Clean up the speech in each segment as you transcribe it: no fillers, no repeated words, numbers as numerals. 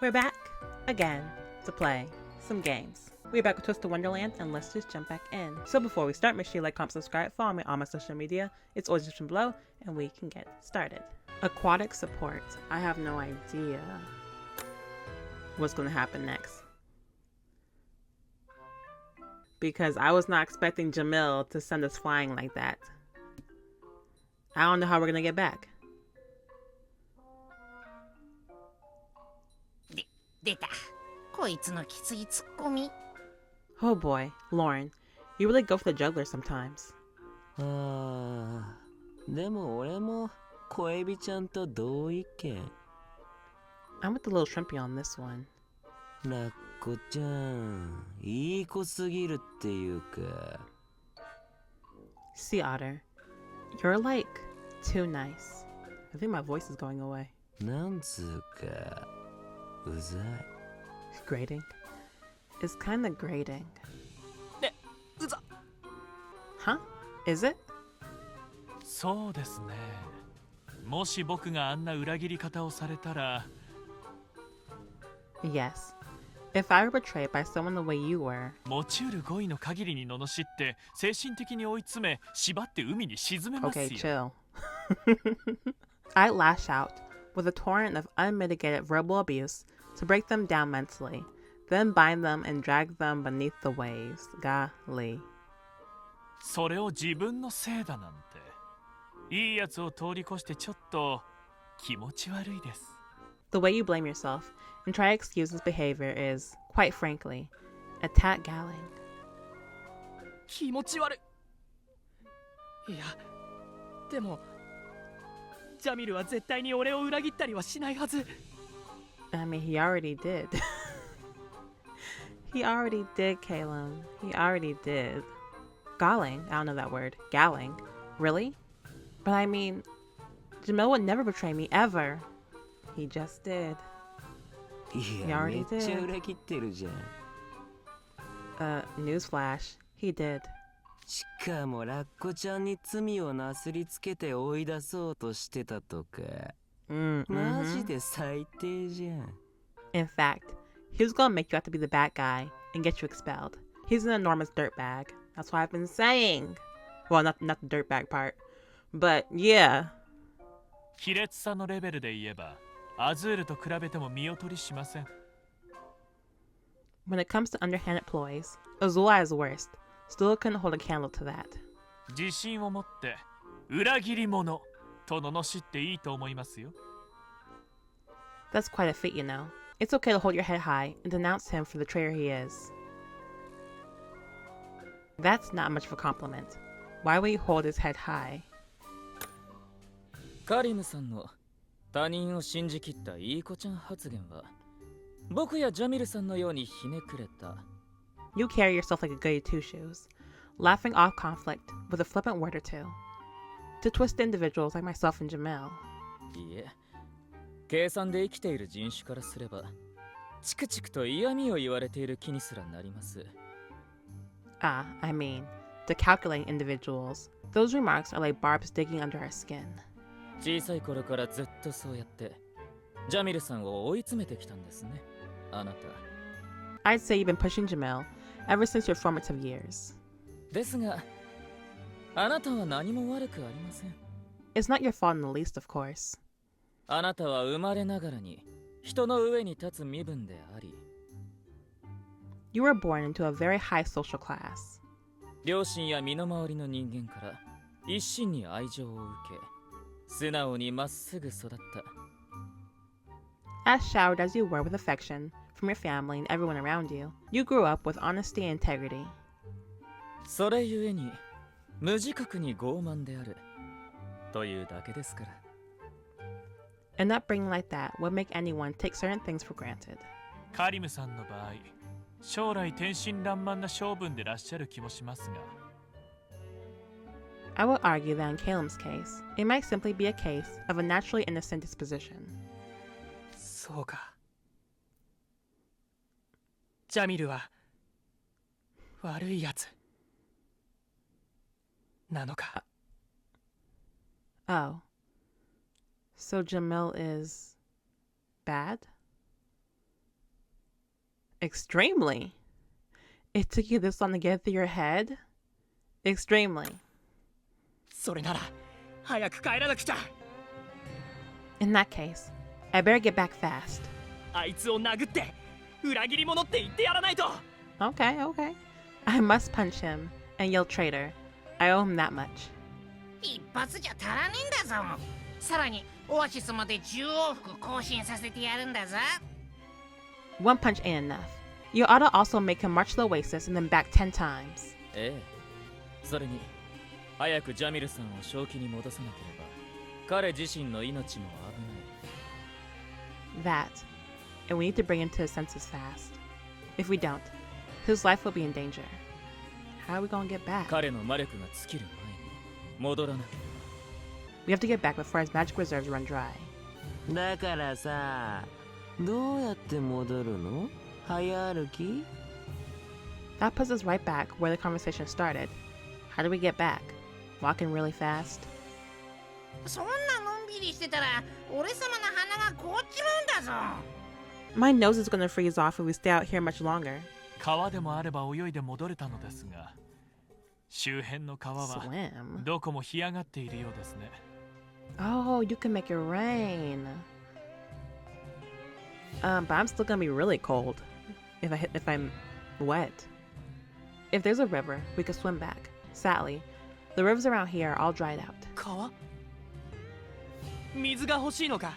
We're back again to play some games. We're back with Twisted Wonderland, and let's just jump back in. So before we start, make sure you like, comment, subscribe, follow me on my social media. It's always description below, and we can get started. Aquatic support. I have no idea what's going to happen next, because I was not expecting Jamil to send us flying like that. I don't know how we're going to get back. 出た。こいつのきついツッコミ。 Oh boy, Lauren, you really go for the juggler sometimes. でも俺も小エビちゃんと同意見。I'm with the little shrimpy on this one. ラッコちゃん、いい子すぎるっていうか。Sea otter, you're like too nice. I think my voice is going away. なんつうか、うざい。Grating? It's kinda grating. ね、うざ。Huh? Is it? そうですね。もし僕があんな裏切り方をされたら。 Yes. If I were betrayed by someone the way you were. 持ち得る語彙の限りに罵って精神的に追い詰め縛って海に沈めますよ。 Okay, chill. I lash out with a torrent of unmitigated verbal abuse to break them down mentally, then bind them and drag them beneath the waves. Golly. それを自分のせいだなんて。いいやつを通り越してちょっと気持ち悪いです。 The way you blame yourself and try to excuse this behavior is, quite frankly, a tad galling. 気持ち悪い。いや、でもジャミルは絶対に俺を裏切ったりはしないはず。 I mean, he already did. He already did, Caleb. He already did. Galling? I don't know that word. Galling? Really? But I mean, Jamil would never betray me, ever. He just did. いや、めっちゃ裏切ってるじゃん。Newsflash. He did. しかもラッコちゃんに罪をなすりつけて追い出そうとしてたとか。マジで最低じゃん。In fact, he was gonna make you have to be the bad guy and get you expelled. He's an enormous dirtbag. That's what I've been saying. Well, not the dirtbag part, but yeah. 卑劣さのレベルで言えば、アズールと比べても見劣りしません。 When it comes to underhanded ploys, Azula is worst. Still couldn't hold a candle to that. 自信を持って裏切り者と罵っていいと思いますよ。 That's quite a feat, you know. It's okay to hold your head high and denounce him for the traitor he is. That's not much of a compliment. Why would he hold his head high? カリムさんの他人を信じきったいい子ちゃん発言は僕やジャミルさんのようにひねくれた。 You carry yourself like a goody two-shoes, laughing off conflict with a flippant word or two. To twist individuals like myself and Jamil. いえ、計算で生きている人種からすればチクチクと嫌味を言われている気にすらなります。 I mean, to calculate individuals, those remarks are like barbs digging under our skin. 小さい頃からずっとそうやってジャミルさんを追い詰めてきたんですね、あなた。 I'd say you've been pushing Jamil ever since your formative years. ですが、あなたは何も悪くありません。 It's not your fault in the least, of course. あなたは生まれながらに人の上に立つ身分であり、 You were born into a very high social class. 両親や身の回りの人間から一心に愛情を受け、素直にまっすぐ育った。 As showered as you were with affection from your family and everyone around you, you grew up with honesty and integrity. それゆえに無自覚に傲慢であるというだけですから。 An upbringing like that would make anyone take certain things for granted. カリムさんの場合、将来天真爛漫な性分でらっしゃる気もしますが。 I would argue that in Caleb's case, it might simply be a case of a naturally innocent disposition. そうか。ジャミルは悪いやつなのか。 Oh. So Jamil is bad? Extremely? It took you this long to get through your head? Extremely. それなら早く帰らなくちゃ。 In that case, I better get back fast. あいつを殴って裏切り者って言ってやらないと。 Okay, okay. I must punch him and yell traitor. I owe him that much. 一発じゃ足らねえんだぞ。さらにオアシスまで10往復更新させてやるんだぞ。 One punch ain't enough. You ought to also make him march the Oasis and then back 10 times. ええ。それに早くジャミルさんを正気に戻さなければ彼自身の命も危ない。 That. And we need to bring him to his senses fast. If we don't, his life will be in danger. How are we gonna get back? 彼の魔力が尽きる前に戻らなきゃ。 We have to get back before his magic reserves run dry. だからさ、どうやって戻るの？早歩き？ That puts us right back where the conversation started. How do we get back? Walking really fast? そんなのんびりしてたら俺様の鼻が凍っちまうんだぞ。 My nose is gonna freeze off if we stay out here much longer. 川でもあれば泳いで戻れたのですが、周辺の川は Swim? どこも干上がっているようですね。 Oh, you can make it rain. But I'm still gonna be really cold if I'm wet. If there's a river, we could swim back. Sadly, the rivers around here are all dried out. 川？水が欲しいのか？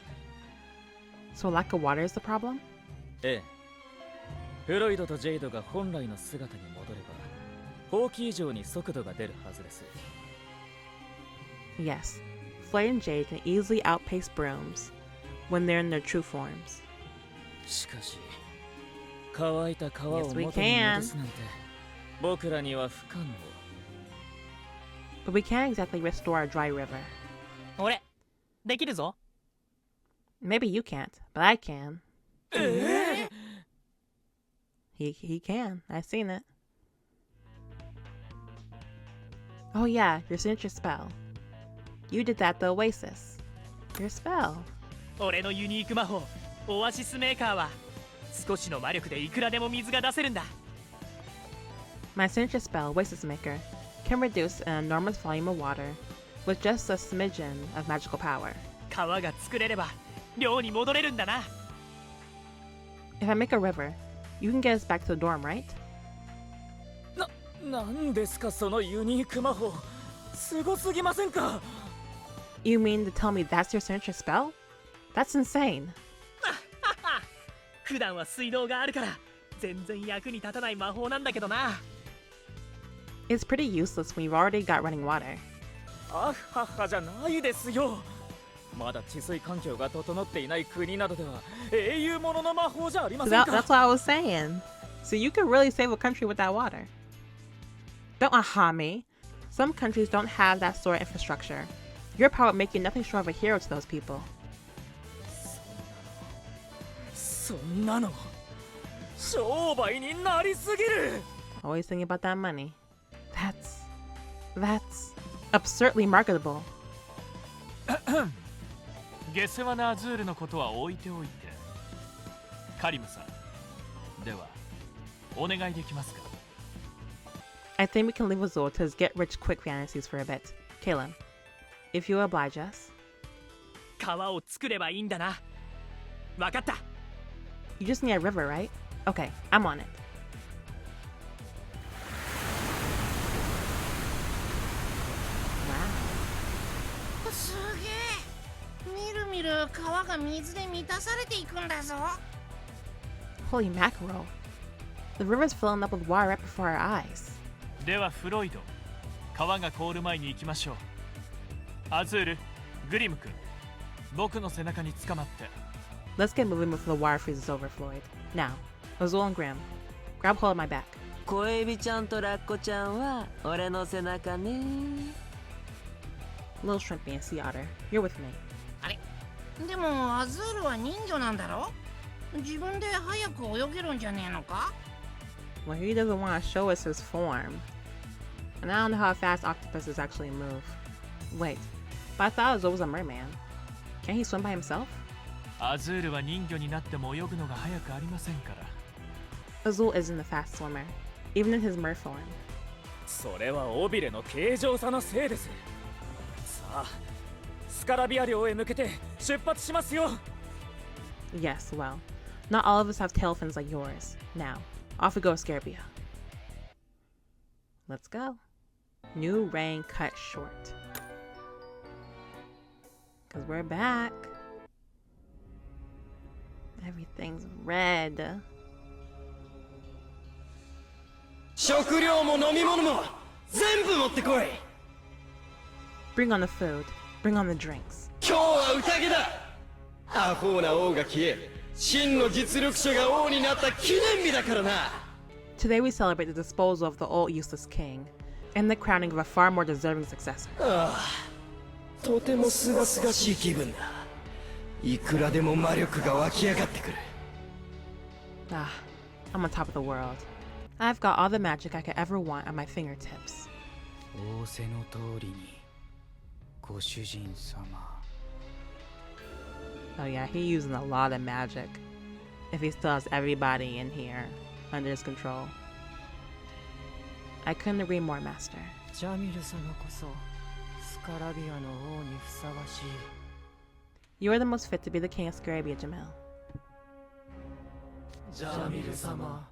So lack of water is the problem? ええ。フロイドとジェイドが本来の姿に戻れば、ほうき以上に速度が出るはずです。 Yes, Floyd and Jade can easily outpace brooms when they're in their true forms. しかし、乾いた川を Yes, we 元に can. 戻すなんて、僕らには不可能。 But we can't exactly restore a dry river. 俺できるぞ。 Maybe you can't, but I can. ええ？ He can. I've seen it. Oh yeah, your signature spell. You did that at the Oasis. Your spell. 俺のユニーク魔法オアシスメーカーは少しの魔力でいくらでも水が出せるんだ。 My signature spell, Oasis Maker, can reduce an enormous volume of water with just a smidgen of magical power. 川が作れれば寮に戻れるんだな。 If I make a river, you can get us back to the dorm, right? なんですかそのユニーク魔法。すごすぎませんか？ You mean to tell me that's your signature spell? That's insane. 普段は水道があるから全然役に立たない魔法なんだけどな。 It's pretty useless when you've already got running water. あっはっはじゃないですよ。まだ治水環境が整っていない国などでは英雄ものの魔法じゃありま So せん that's か。 what I was saying. So you could really save a country with that water. Don't aha me. Some countries don't have that sort of infrastructure. Your power would make you nothing short of a hero to those people. そんなの商売になりすぎる。 Always thinking about that money. That's absurdly marketable. 下世話なアズールのことは置いておいて、カリムさん、ではお願いできますか？ I think we can leave Azul to his get-rich-quick fantasies for a bit. Caleb, if you oblige us. 川を作ればいいんだな。わかった。 You just need a river, right? Okay, I'm on it. すげえ。みるみる川が水で満たされていくんだぞ。 Holy mackerel. The river's filling up with water right before our eyes. ではフロイド、川が凍る前に行きましょう。アズール、グリム君、僕の背中につかまって。 Let's get moving before the water freezes over, Floyd. Now, Azul and Grim, grab hold of my back. 小エビちゃんとラッコちゃんは俺の背中ね。 Little Shrimpy and Sea Otter, you're with me. あれ？でもアズールは人魚なんだろ？自分で早く泳げるんじゃねえのか？ Well, he doesn't want to show us his form. And I don't know how fast octopuses actually move. Wait, but I thought Azul was a merman. Can't he swim by himself? アズールは人魚になっても泳ぐのが早くありませんから。Azul isn't a fast swimmer, even in his mer form. それは尾びれの形状差のせいです。さあ、スカラビア領へ向けて出発しますよ。 Yes, well, not all of us have tail fins like yours. Now, off we go, Scarabia. Let's go. New reign cut short. Cause we're back. Everything's red. 食料も飲み物も全部持ってこい。 Bring on the food. Bring on the drinks. 今日は宴だ。アホな王が消え、真の実力者が王になった記念日だからな。 Today we celebrate the disposal of the old useless king and the crowning of a far more deserving successor. ああ、とてもすがすがしい気分だ。いくらでも魔力が湧き上がってくる。 Ah, I'm on top of the world. I've got all the magic I could ever want at my fingertips. 仰せの通りに、ご主人様。 Oh yeah, he's using a lot of magic. If he still has everybody in here under his control. I couldn't agree more, Master. ジャミル様こそスカラビアの王にふさわしい。 You are the most fit to be the king of Scarabia, Jamil. ジャミル様、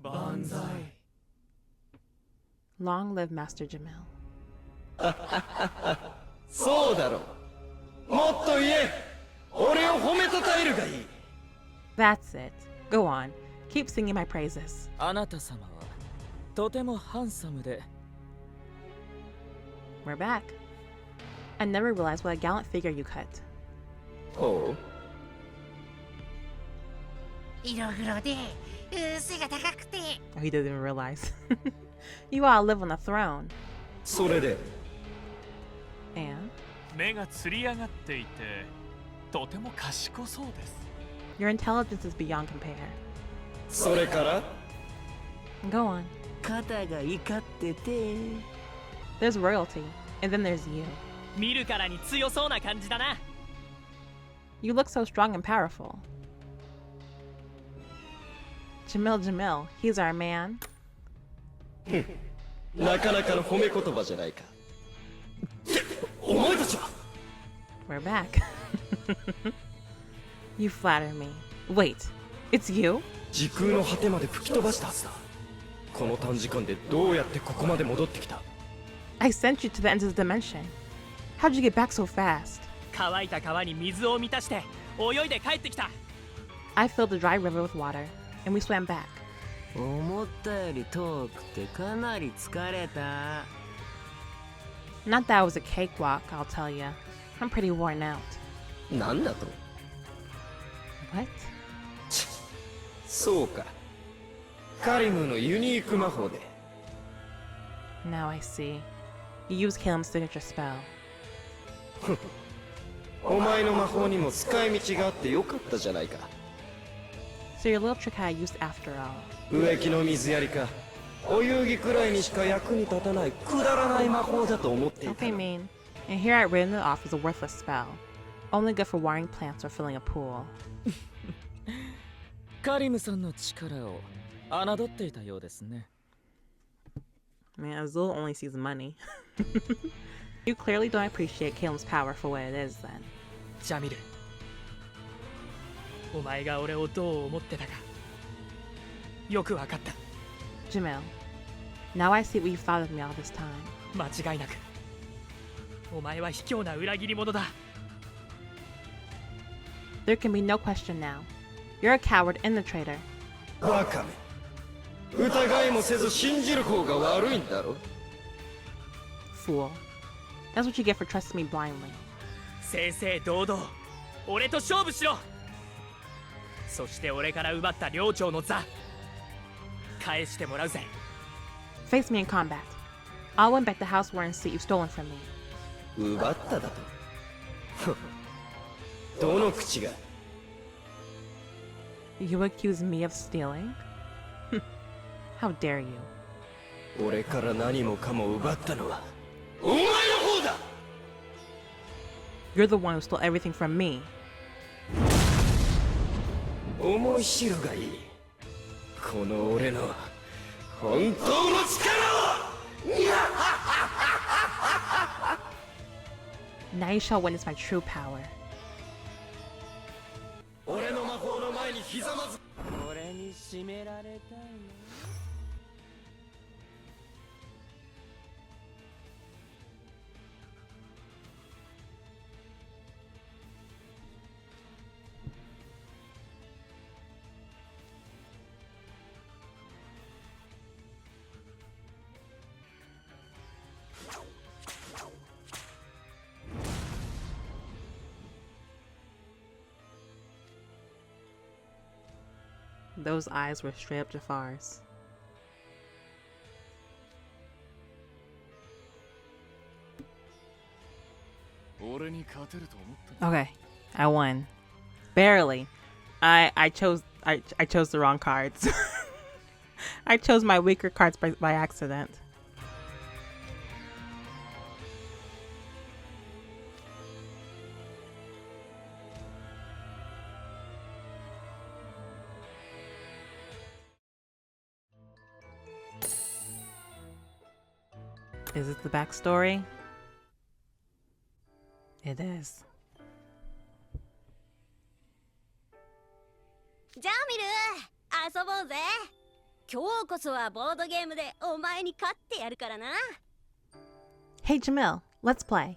万歳。 Long live Master Jamil. そうだろう。もっと言え。俺を褒めたたえるがいい。 That's it. Go on. Keep singing my praises. あなた様はとてもハンサムで。 We're back. I never realized what a gallant figure you cut. ほう。色黒で背が高くて Oh, he didn't even realize. You all live on the throne. それで。 And 目がつり上がっていてとても賢そうです。 your intelligence is beyond compare. それから。 Go on. 肩が怒ってて。 There's royalty, and then there's you. 見るからに強そうな感じだな。 You look so strong and powerful. Jamil, he's our man. なかなかの褒め言葉じゃないか。ってお前たちは。 We're back. You flatter me. Wait, it's you? 時空の果てまで吹き飛ばしたはずだ。この短時間でどうやってここまで戻ってきた。 I sent you to the ends of the dimension. How'd you get back so fast? 乾いた川に水を満たして泳いで帰ってきた。 I filled the dry river with water, and we swam back. 思ったより遠くてかなり疲れた。 Not that it was a cakewalk, I'll tell ya. I'm pretty worn out. なんだと。 What? そうか。カリムのユニーク魔法で。 Now I see. You used Caleb's signature spell. お前の魔法にも使い道があってよかったじゃないか。 So your little trick had used after all. 植木の水やりか。お遊戯くらいにしか役に立たないくだらない魔法だと思ってい Don't た be の。 mean. And here I'd written it off as a worthless spell. Only good for watering plants or filling a pool. カリムさんの力を侮っていたようですね。 Man, Azul only sees money. You clearly don't appreciate Caleb's power for what it is then. ジャミル、お前が俺をどう思ってたかよくわかった。 Jamil, now I see what you've thought of me all this time. 間違いなくお前は卑怯な裏切り者だ。 There can be no question now. You're a coward and a traitor. バカめ。疑いもせず信じる方が悪いんだろ。 Fool. That's what you get for trusting me blindly. 正々堂々俺と勝負しろ。そして俺から奪った領長の座返してもらうぜ。 Face me in combat. I'll win back the house warden seat you've stolen from me. 奪っただと。どの口が。 You accuse me of stealing? How dare you? 俺から何もかも奪ったのはお前の方だ。 You're the one who stole everything from me. 思い知るがいい。この俺の本当の力を。 Now you shall witness my true power. 俺の魔法の前にひざまず。俺に締められたいの。Those eyes were straight up Jafar's. Okay, I won. Barely. I chose the wrong cards. I chose my weaker cards by accident. Is it the backstory? It is. ジャミル、遊ぼうぜ。今日こそはボードゲームでお前に勝ってやるからな。Hey Jamil, let's play.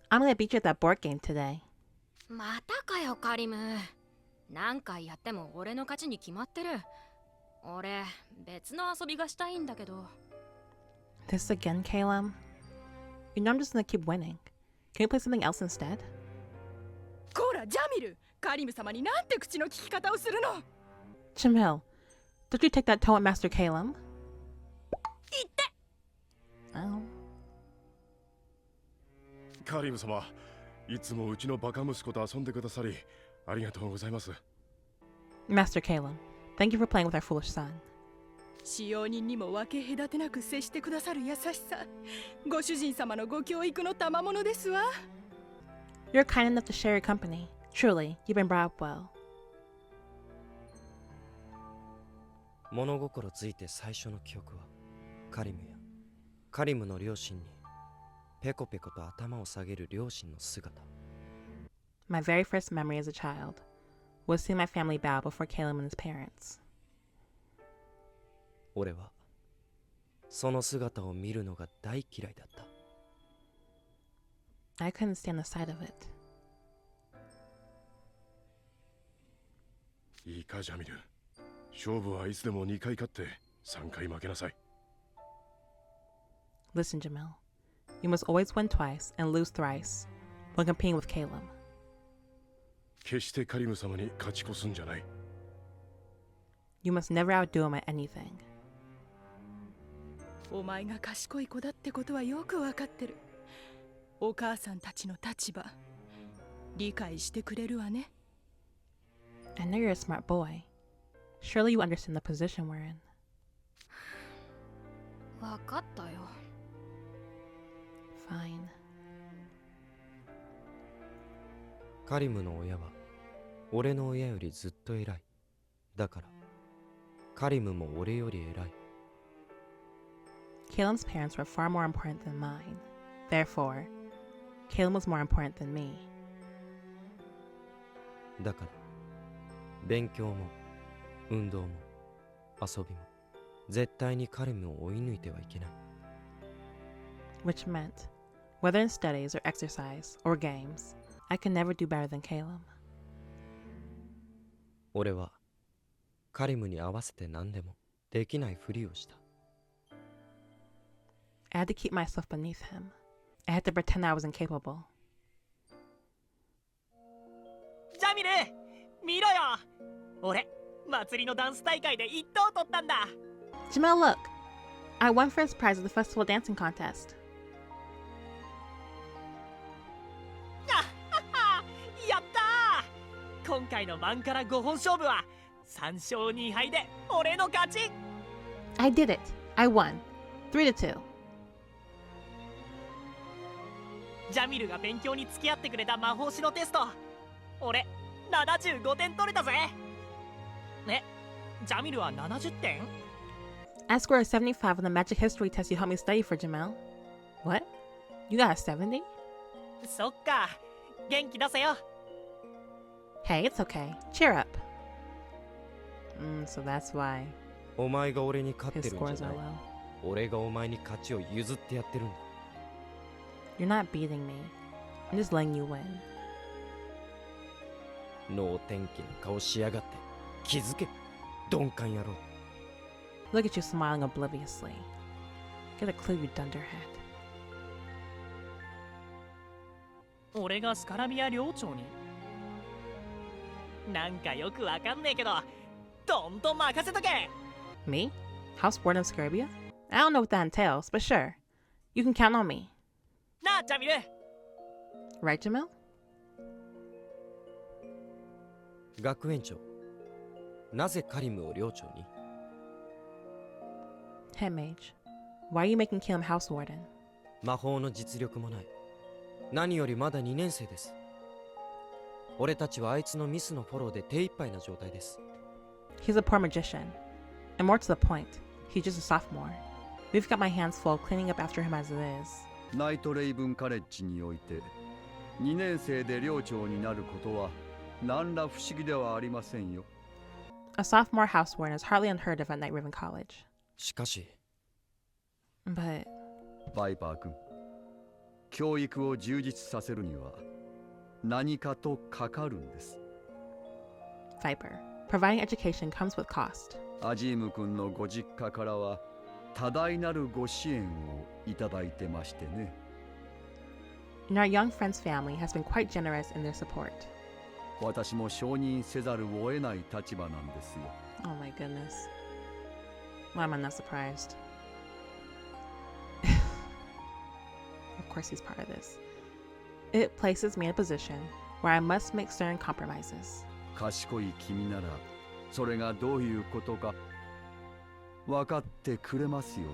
I'm gonna beat you at that board game today. またかよカリム。何回やっても俺の勝ちに決まってる。俺別の遊びがしたいんだけど。This again, Caleb? You know I'm just gonna keep winning. Can you play something else instead? こらジャミル、カリム様になんて口の利き方をするの。 Jamil, don't you take that tone at Master Caleb? 言って。 Oh. カリム様、いつもうちのバカ息子と遊んでくださりありがとうございます。 Master Caleb, thank you for playing with our foolish son. 使用人にも分け隔てなく接してくださる優しさ、ご主人様のご教育の賜物ですわ。 You're kind enough to share your company. Truly, you've been brought up well. 物心ついて最初の記憶はカリムやカリムの両親にペコペコと頭を下げる両親の姿。 My very first memory as a child was seeing my family bow before Caleb and his parents. 俺はその姿を見るのが大嫌いだった。 I couldn't stand the sight of it. いいかジャミル、勝負はいつでも2回勝って3回負けなさい。 Listen, Jamil. You must always win twice and lose thrice when competing with Caleb. 決してカリム様に勝ち越すんじゃない。 You must never outdo him at anything. お前が賢い子だってことはよくわかってる。お母さんたちの立場、理解してくれるわね。 I know you're a smart boy. Surely you understand the position we're in. わかったよ。 Fine. カリムの親は俺の親よりずっと偉い。だからカリムも俺より偉い。 Caleb's parents were far more important than mine. Therefore, Caleb was more important than me. だから勉強も運動も遊びも絶対にカリムを追い抜いてはいけない。 Which meant, whether in studies or exercise or games, I could never do better than Caleb. 俺はカリムに合わせて何でもできないふりをした。 I had to keep myself beneath him. I had to pretend I was incapable. ジャミル、見ろよ。俺、祭りのダンス大会で1等取ったんだ。 Jamil, look! I won first prize at the festival dancing contest. やったー。今回のマンカラ5本勝負は3勝2敗で俺の勝ち。 I did it! I won! 3-2. ジャミルが勉強に付き合ってくれた魔法師のテスト、俺75点取れたぜ。ね、ジャミルは70点 I scored a 75 on the magic history test you helped me study for, Jamil. What? You got a 70? そっか元気出せよ Hey, it's okay. Cheer up. So that's why お前が俺に勝っ his てるん scores じゃ are ない low. 俺がお前に勝ちを譲ってやってるんだ You're not beating me. I'm just letting you win. 能天気な顔しやがって気づけ鈍感野郎 Look at you smiling obliviously. Get a clue, you dunderhead. 俺がスカラビア寮長になんかよくわかんねえけどどんと任せとけ Me? House Warden of Scarabia? I don't know what that entails, but sure. You can count on me. なあジャミル Right, Jamil? 学園長なぜカリムを寮長に Head Mage. Why are you making Caleb House Warden? 魔法の実力もない何よりまだ2年生です俺たちはあいつのミスのフォローで手一杯な状態です He's a poor magician. And more to the point, he's just a sophomore. We've got my hands full cleaning up after him as it is. ナイトレイブンカレッジにおいて2年生で寮長になることは何ら不思議ではありませんよ A sophomore house warden is hardly unheard of at Night Raven College. しかし But バイパー君教育を充実させるには何かとかかるんです Viper, providing education comes with cost. アジーム君のご実家からは多大なるご支援をいただいてましてね And our young friend's family has been quite generous in their support. 私も承認せざるを得ない立場なんですよ Oh my goodness. Why am I not surprised? Of course he's part of this. It places me in a position where I must make certain compromises. 賢い君ならそれがどういうことか分かってくれますよね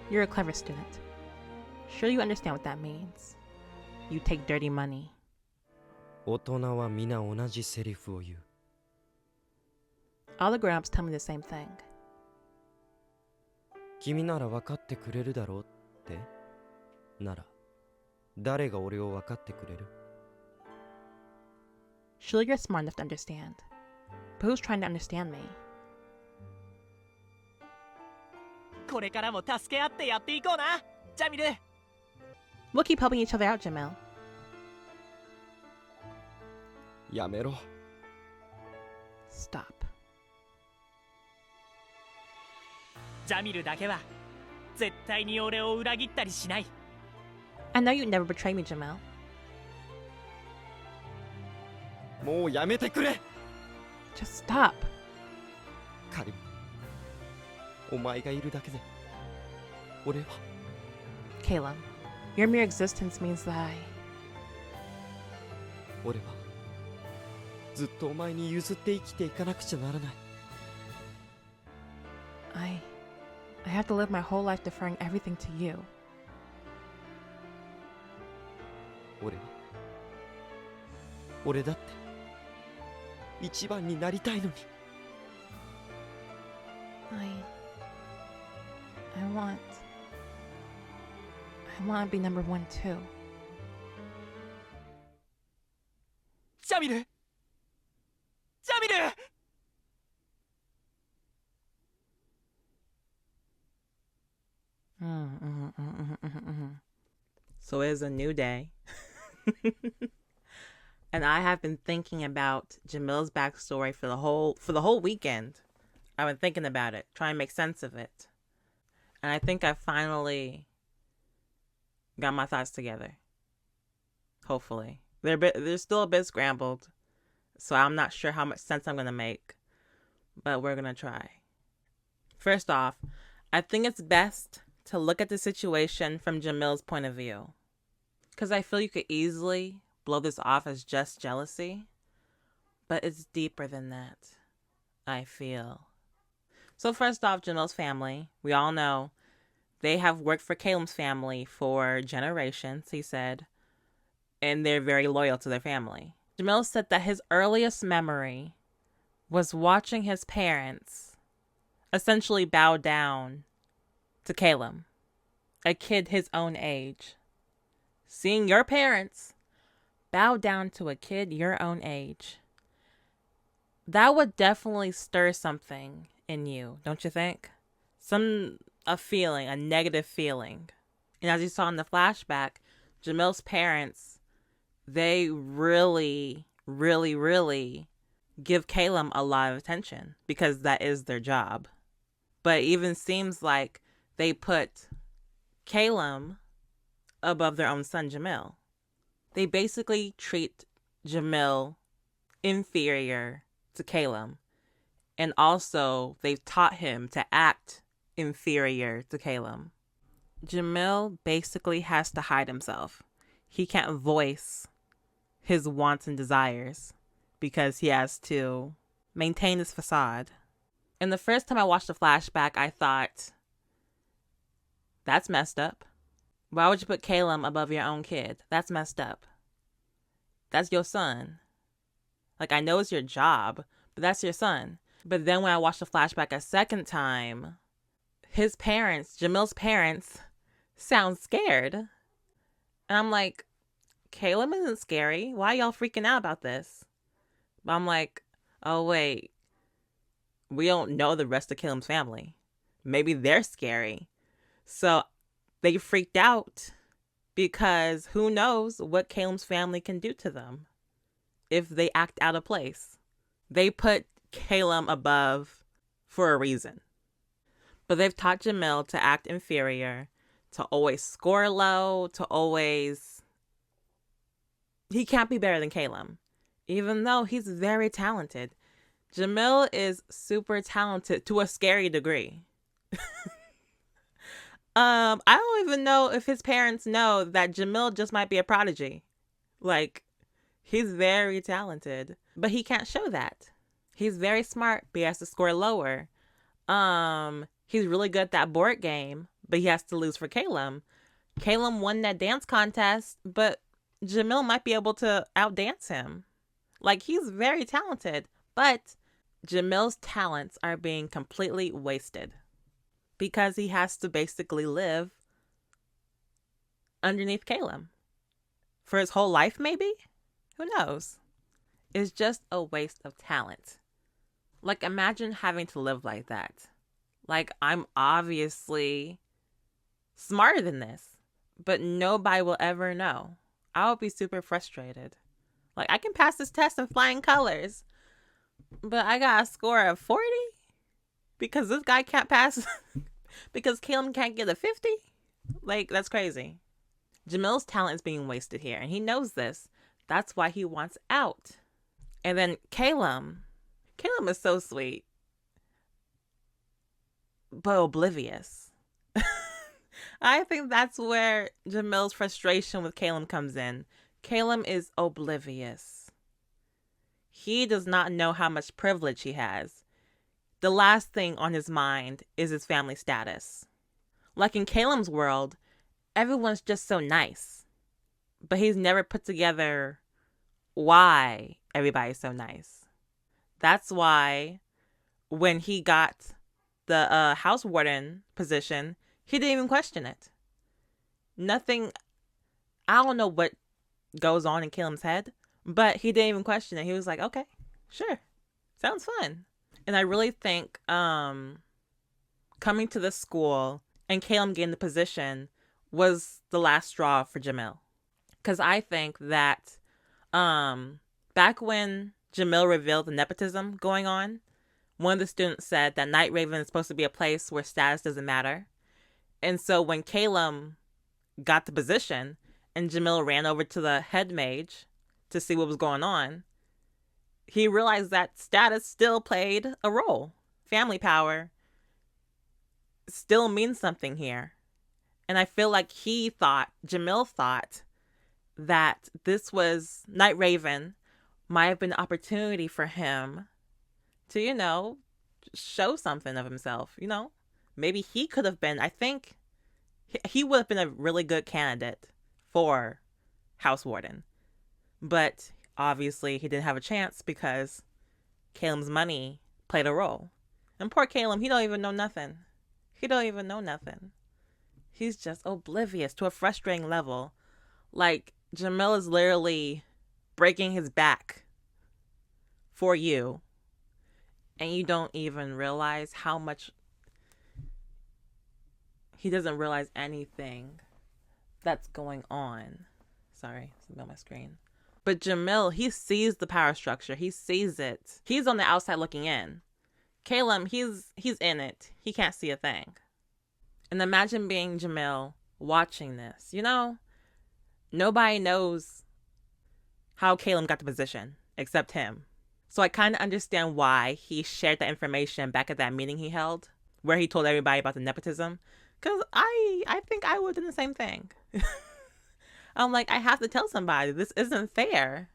You're a clever student. Sure you understand what that means. You take dirty money. 大人は皆同じセリフを言う All the grown-ups tell me the same thing. 君なら分かってくれるだろうってなら誰が俺を分かってくれる Surely you're smart enough to understand. But who's trying to understand me? これからも助け合ってやっていこうなジャミル We'll keep helping each other out, Jamil. やめろ Stop. ジャミルだけは絶対に俺を裏切ったりしない I know you'd never betray me, Jamil. もうやめてくれ Just stop. カリムお前がいるだけで俺は Caleb, your mere existence means that 俺はずっとお前に譲って生きていかなくちゃならない I have to live my whole life deferring everything to you. 俺だって一番になりたいのに I want to be number one too. ジャミルジャミル So it is a new day. And I have been thinking about Jamil's backstory for the whole weekend. I've been thinking about it, trying to make sense of it. And I think I finally got my thoughts together. Hopefully. They're still a bit scrambled, so I'm not sure how much sense I'm going to make, but we're going to try. First off, I think it's best to look at the situation from Jamil's point of view, because I feel you could easily blow this off as just jealousy, but it's deeper than that, I feel. So first off, Jamil's family, we all know, they have worked for Caleb's family for generations, he said, and they're very loyal to their family. Jamil said that his earliest memory was watching his parents essentially bow down to Caleb, a kid his own age. Seeing your parents bow down to a kid your own age, that would definitely stir something in you, don't you think? A feeling, a negative feeling. And as you saw in the flashback, Jamil's parents, they really, really, really give Caleb a lot of attention because that is their job. But it even seems like they put Caleb above their own son, Jamil. They basically treat Jamil inferior to Caleb. And also, they've taught him to act inferior to Caleb. Jamil basically has to hide himself. He can't voice his wants and desires because he has to maintain his facade. And the first time I watched the flashback, I thought, that's messed up. Why would you put Caleb above your own kid? That's messed up. That's your son. Like, I know it's your job, but that's your son. But then when I watched the flashback a second time, his parents, Jamil's parents, sound scared. And I'm like, Caleb isn't scary. Why y'all freaking out about this? But I'm like, oh wait, we don't know the rest of Caleb's family. Maybe they're scary. So they freaked out because who knows what Caleb's family can do to them if they act out of place. They put Caleb above for a reason. But they've taught Jamil to act inferior, to always score low, to always... He can't be better than Caleb, even though he's very talented. Jamil is super talented to a scary degree. I don't even know if his parents know that Jamil just might be a prodigy. Like, he's very talented, but he can't show that. He's very smart, but he has to score lower. He's really good at that board game, but he has to lose for Caleb. Caleb won that dance contest, but Jamil might be able to outdance him. Like, he's very talented, but Jamil's talents are being completely wasted because he has to basically live underneath Caleb for his whole life, maybe? Who knows? It's just a waste of talent. Like, imagine having to live like that. Like, I'm obviously smarter than this, but nobody will ever know. I would be super frustrated. Like, I can pass this test in flying colors, but I got a score of 40 because this guy can't pass because Caleb can't get a 50. Like, that's crazy. Jamil's talent is being wasted here, and he knows this. That's why he wants out. And then Caleb is so sweet, but oblivious. I think that's where Jamil's frustration with Caleb comes in. Caleb is oblivious. He does not know how much privilege he has. The last thing on his mind is his family status. Like in Caleb's world, everyone's just so nice. But he's never put together why everybody's so nice. That's why when he got the house warden position, he didn't even question it. Nothing, I don't know what goes on in Caleb's head, but he didn't even question it. He was like, okay, sure, sounds fun. And I really think coming to the school and Caleb getting the position was the last straw for Jamil. Because I think that back when Jamil revealed the nepotism going on, one of the students said that Night Raven is supposed to be a place where status doesn't matter. And so when Caleb got the position and Jamil ran over to the head mage to see what was going on, he realized that status still played a role. Family power still means something here. And I feel like Jamil thought that this was Night Raven might have been an opportunity for him to, show something of himself, Maybe he could have been, I think he would have been a really good candidate for House Warden. But obviously he didn't have a chance because Caleb's money played a role. And poor Caleb, he don't even know nothing. He don't even know nothing. He's just oblivious to a frustrating level. Like, Jamil is literally breaking his back for you. And you don't even realize how much... He doesn't realize anything that's going on. Sorry, something on my screen. But Jamil, he sees the power structure. He sees it. He's on the outside looking in. Caleb, he's in it. He can't see a thing. And imagine being Jamil watching this. You know, nobody knows how Caleb got the position except him. So I kind of understand why he shared that information back at that meeting he held, where he told everybody about the nepotism. Because I think I would have done the same thing. I'm like, I have to tell somebody. This isn't fair.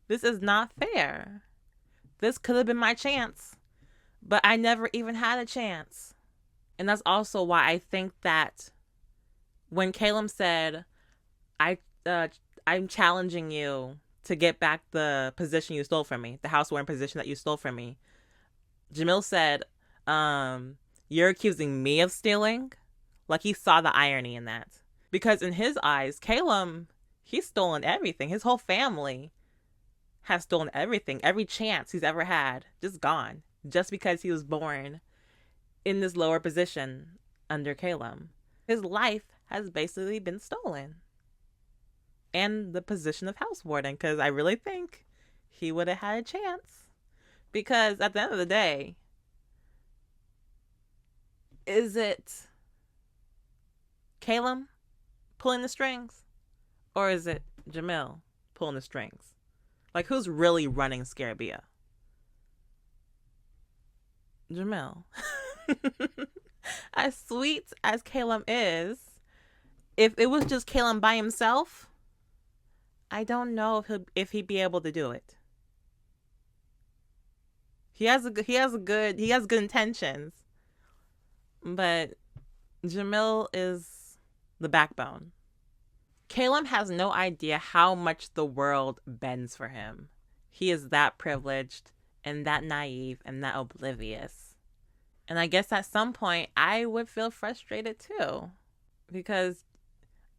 This is not fair. This could have been my chance. But I never even had a chance. And that's also why I think that when Caleb said, I'm challenging you to get back the position you stole from me, the housewarming position that you stole from me, Jamil said, you're accusing me of stealing? Like, he saw the irony in that. Because in his eyes, Caleb, he's stolen everything. His whole family has stolen everything. Every chance he's ever had, just gone. Just because he was born in this lower position under Caleb. His life has basically been stolen. And the position of house warden, because I really think he would have had a chance. Because at the end of the day, is it Caleb pulling the strings? Or is it Jamil pulling the strings? Like, who's really running Scarabia? Jamil. As sweet as Caleb is, if it was just Caleb by himself, I don't know if he'd be able to do it. He has good intentions, but Jamil is the backbone. Caleb has no idea how much the world bends for him. He is that privileged and that naive and that oblivious. And I guess at some point I would feel frustrated too, because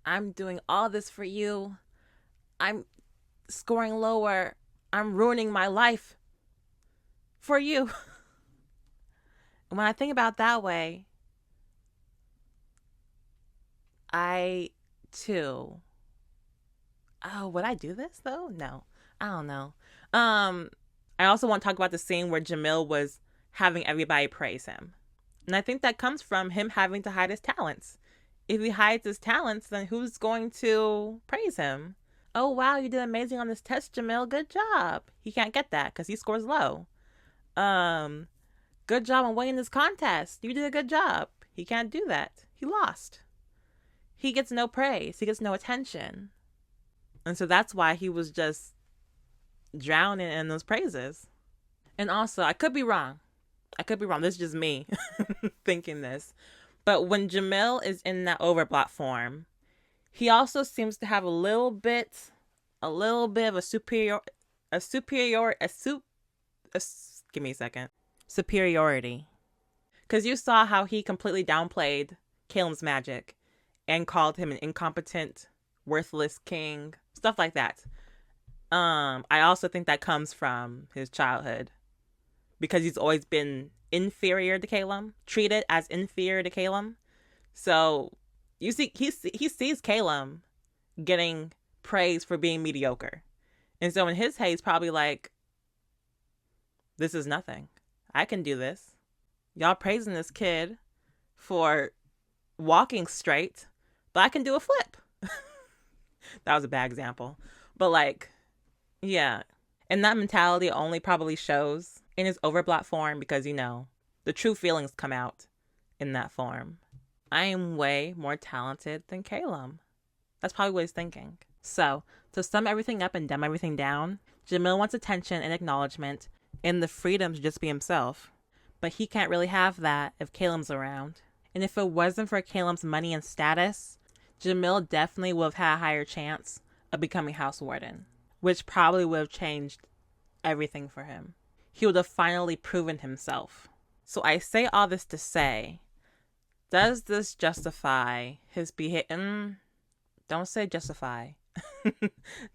I'm doing all this for you. I'm scoring lower. I'm ruining my life for you. And when I think about it that way, I too. Oh, would I do this though? No, I don't know. I also want to talk about the scene where Jamil was having everybody praise him. And I think that comes from him having to hide his talents. If he hides his talents, then who's going to praise him? Oh, wow, you did amazing on this test, Jamil. Good job. He can't get that because he scores low. Good job on winning this contest. You did a good job. He can't do that. He lost. He gets no praise. He gets no attention. And so that's why he was just drowning in those praises. And also, I could be wrong. This is just me thinking this. But when Jamil is in that overblock form, he also seems to have a little bit of a superiority. Because you saw how he completely downplayed Caleb's magic and called him an incompetent, worthless king, stuff like that. I also think that comes from his childhood, because he's always been inferior to Caleb, treated as inferior to Caleb. So you see, he sees Caleb getting praise for being mediocre. And so in his head, he's probably like, this is nothing. I can do this. Y'all praising this kid for walking straight, but I can do a flip. That was a bad example. But like, yeah. And that mentality only probably shows in his overblock form because, you know, the true feelings come out in that form. I am way more talented than Caleb. That's probably what he's thinking. So, to sum everything up and dumb everything down, Jamil wants attention and acknowledgement and the freedom to just be himself. But he can't really have that if Caleb's around. And if it wasn't for Caleb's money and status, Jamil definitely would have had a higher chance of becoming house warden, which probably would have changed everything for him. he would have finally proven himself. So I say all this to say, does this justify his behavior? Don't say justify.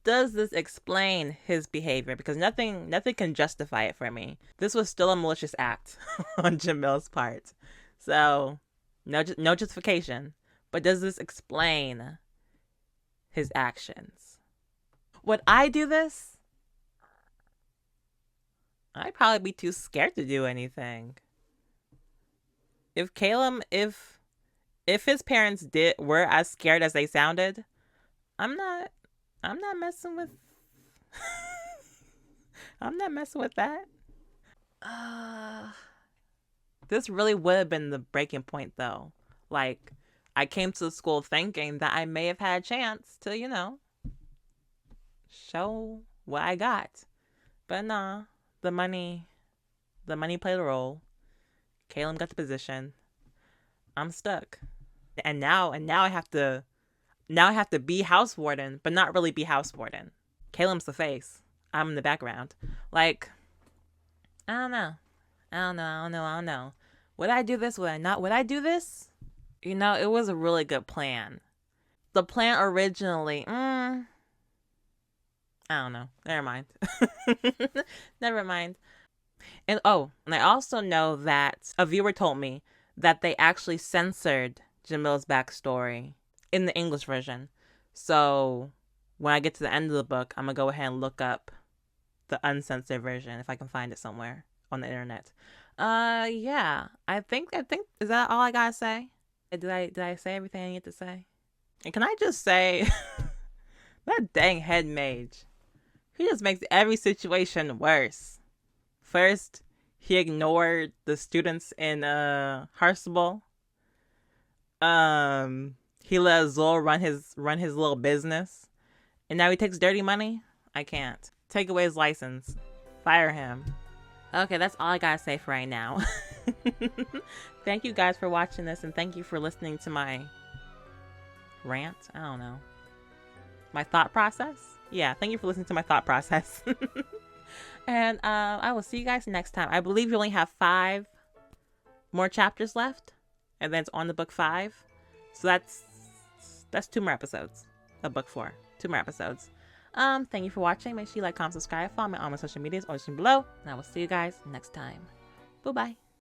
Does this explain his behavior? Because nothing can justify it for me. This was still a malicious act on Jamil's part. So, no justification. But does this explain his actions? Would I do this? I'd probably be too scared to do anything. If his parents were as scared as they sounded, I'm not messing with I'm not messing with that. This really would have been the breaking point though. Like, I came to school thinking that I may have had a chance to, you know, show what I got. But nah, the money played a role. Caleb got the position. I'm stuck. And now I have to be house warden, but not really be house warden. Caleb's the face. I'm in the background. Like, I don't know. Would I do this? Would I not? Would I do this? You know, it was a really good plan. The plan originally, I don't know. Never mind. Never mind. And I also know that a viewer told me that they actually censored Jamil's backstory in the English version. So when I get to the end of the book, I'm gonna go ahead and look up the uncensored version if I can find it somewhere on the internet. Yeah. I think is that all I gotta say? Did I say everything I need to say? And can I just say that dang head mage, he just makes every situation worse. First, he ignored the students in Hurstville. He let Azul run his little business, and now he takes dirty money. I can't. Take away his license. Fire him. Okay, that's all I gotta say for right now. Thank you guys for watching this, and thank you for listening to my rant. I don't know. My thought process? Yeah, thank you for listening to my thought process. And I will see you guys next time. I believe you only have 5 more chapters left, and then it's on the book 5. So that's 2 more episodes of book 4. 2 more episodes. Thank you for watching. Make sure you like, comment, subscribe, follow me on my social medias or below, and I will see you guys next time. Bye bye.